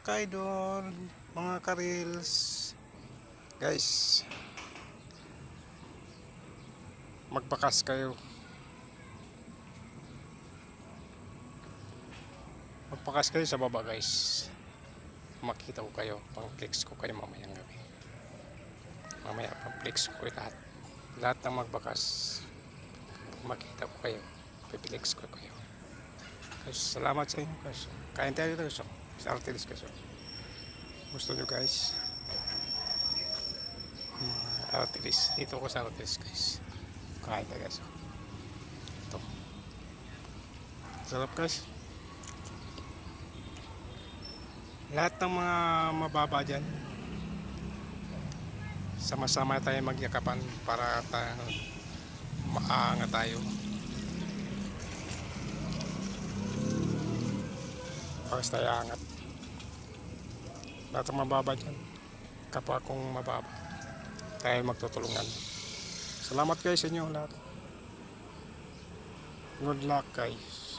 ka-idol, mga ka-reels. Guys, magbakas kayo. Magbakas kayo sa baba, guys. Makita ko kayo, pang-flex ko kayo mamayang gabi. Mamaya pang-flex ko kayo lahat. Lahat ng magbakas, makita ko kayo, piplex ko kayo. Guys, salamat sa inyo, guys. Kain tayo dito, guys. Sa Artelis, guys. Gusto nyo, guys? Artelis. Dito ko sa Artelis, guys. Kain tayo, guys. Ito. Sarap, guys. Lahat ng mga mababa dyan, sama-sama tayo magyakapan para maangat tayo. Pagkas tayo angat. Lahat ng mababa dyan, kapwa kong mababa, tayo magtutulungan. Salamat guys sa inyo lahat. Good luck guys.